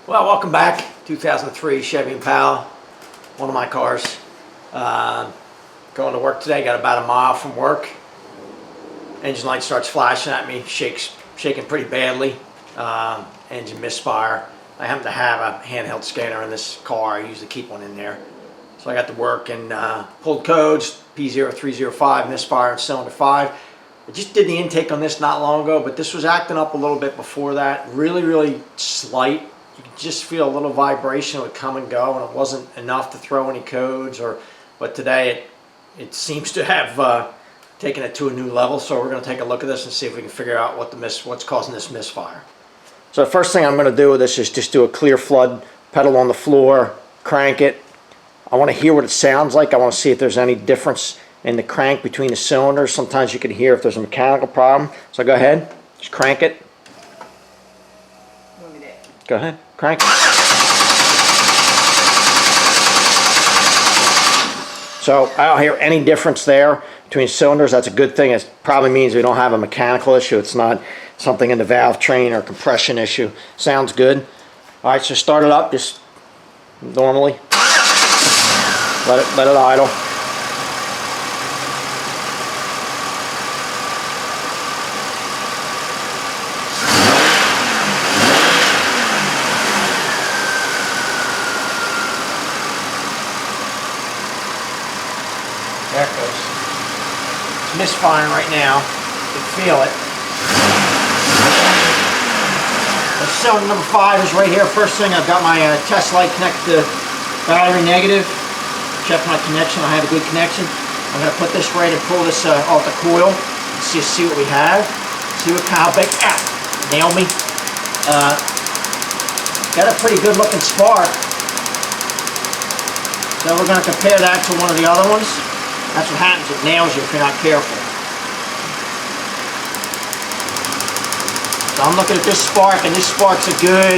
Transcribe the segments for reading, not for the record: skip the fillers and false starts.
Well, welcome back. 2003 Chevy Impala, one of my cars. Going to work today, got about a mile from work. Engine light starts flashing at me, shaking pretty badly. Engine misfire. I happen to have a handheld scanner in this car. I usually keep one in there. So I got to work and pulled codes, P0305 Misfire and cylinder 5. I just did the intake on this not long ago, but this was acting up a little bit before that. Really slight. You could just feel a little vibration would come and go, and it wasn't enough to throw any codes. But today it seems to have taken it to a new level. So we're going to take a look at this and see if we can figure out what's causing this misfire. So the first thing I'm going to do with this is just do a clear flood, pedal on the floor, crank it. I want to hear what it sounds like. I want to see if there's any difference in the crank between the cylinders. Sometimes you can hear if there's a mechanical problem. So go ahead, just crank it. Go ahead, crank it. So I don't hear any difference there between cylinders. That's a good thing. It probably means we don't have a mechanical issue. It's not something in the valve train or compression issue. Sounds good. All right, so start it up just normally. Let it idle. There it goes. It's misfiring right now. You can feel it. The cylinder number 5 is right here. First thing, I've got my test light connected to battery negative. Check my connection. I have a good connection. I'm going to put this right and pull this off the coil. See what we have. See what kind of big. Nailed me. Got a pretty good looking spark. So we're going to compare that to one of the other ones. That's what happens. It nails you if you're not careful. So I'm looking at this spark, and this spark's a good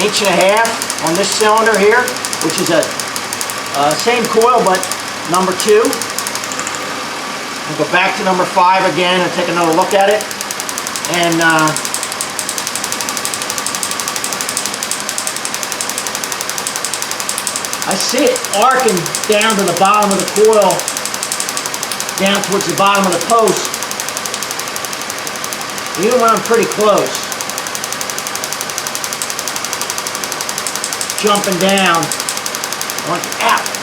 1.5 inches on this cylinder here, which is a same coil, but number 2. I'll go back to number 5 again and take another look at it. And I see it arcing down to the bottom of the coil, down towards the bottom of the post, even when I'm pretty close. Jumping down.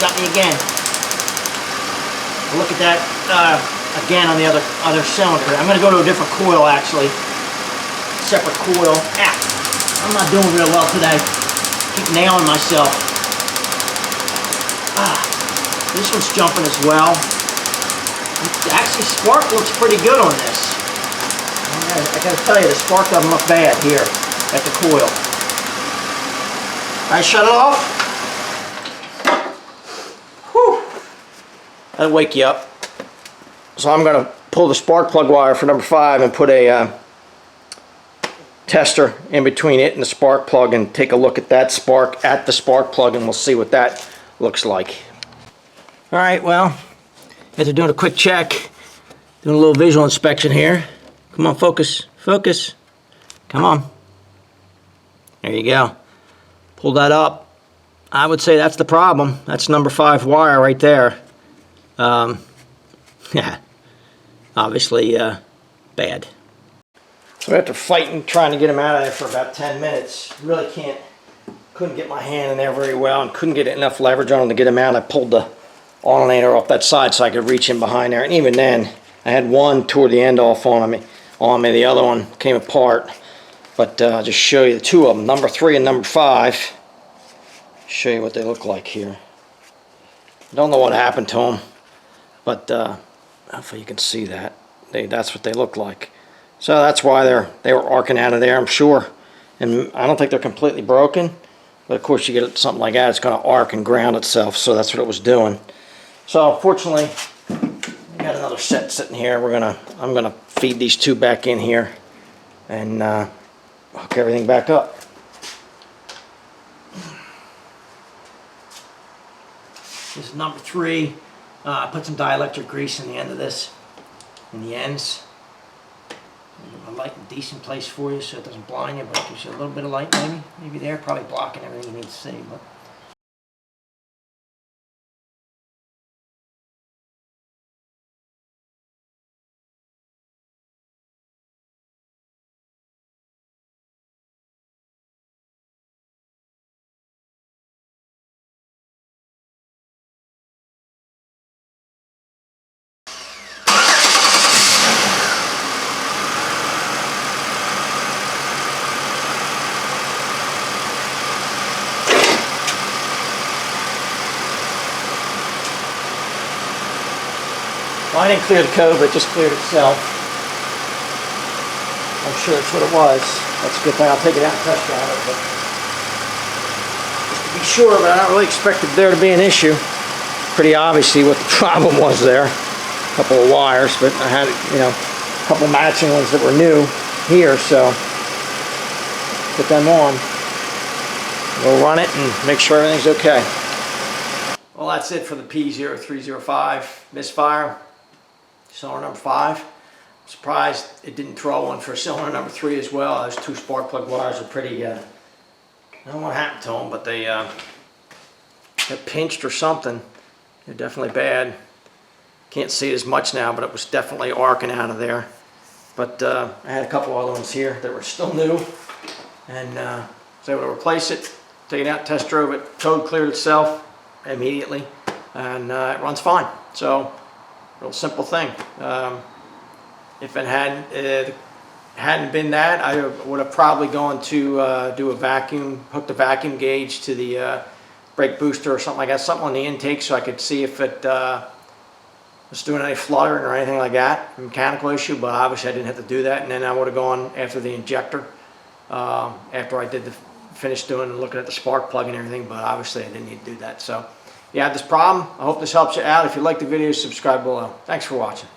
Got me again. Look at that again on the other cylinder. I'm going to go to a different coil actually. Separate coil. I'm not doing real well today. Keep nailing myself. This one's jumping as well. Actually, spark looks pretty good on this. I got to tell you, the spark doesn't look bad here at the coil. I shut it off. Whew. That'll wake you up. So I'm going to pull the spark plug wire for number 5 and put a tester in between it and the spark plug and take a look at that spark at the spark plug, and we'll see what that looks like. Alright, well, as they're doing a quick check, doing a little visual inspection here. Come on, focus. Focus. Come on. There you go. Pull that up. I would say that's the problem. That's number 5 wire right there. Yeah, obviously bad. So after fighting, trying to get him out of there for about 10 minutes, really couldn't get my hand in there very well and couldn't get enough leverage on him to get him out. I pulled the alternator off that side so I could reach in behind there, and even then I had one toward the end off on me. The other one came apart. But I'll just show you the 2 of them, number 3 and number 5. Show you what they look like here. Don't know what happened to them, but hopefully you can see that. That's what they look like. So that's why they were arcing out of there, I'm sure. And I don't think they're completely broken, but of course you get something like that, it's going to arc and ground itself. So that's what it was doing. So fortunately, we got another set sitting here. I'm gonna feed these 2 back in here and hook everything back up. This is number 3. I put some dielectric grease in the end of this, in the ends. light in a decent place for you so it doesn't blind you, but it gives you a little bit of light maybe there, probably blocking everything you need to see. But well, I didn't clear the code, but it just cleared itself. I'm sure that's what it was. That's a good thing. I'll take it out and test drive it, but just to be sure, but I don't really expect there to be an issue. Pretty obviously what the problem was there. A couple of wires, but I had, a couple matching ones that were new here, so put them on. We'll run it and make sure everything's okay. Well, that's it for the P0305 Misfire. Cylinder number 5. I'm surprised it didn't throw one for cylinder number 3 as well. Those 2 spark plug wires are pretty, I don't know what happened to them, but they got pinched or something. They're definitely bad. Can't see it as much now, but it was definitely arcing out of there. But I had a couple other ones here that were still new, and was able to replace it, take it out, test drove it, code cleared itself immediately, and it runs fine. So, real simple thing. If it hadn't been that, I would have probably gone to do a vacuum, hook the vacuum gauge to the brake booster or something like that, something on the intake, so I could see if it was doing any fluttering or anything like that, a mechanical issue. But obviously I didn't have to do that, and then I would have gone after the injector after I did finished doing and looking at the spark plug and everything. But obviously I didn't need to do that. So you have this problem. I hope this helps you out. If you like the video, subscribe below. Thanks for watching.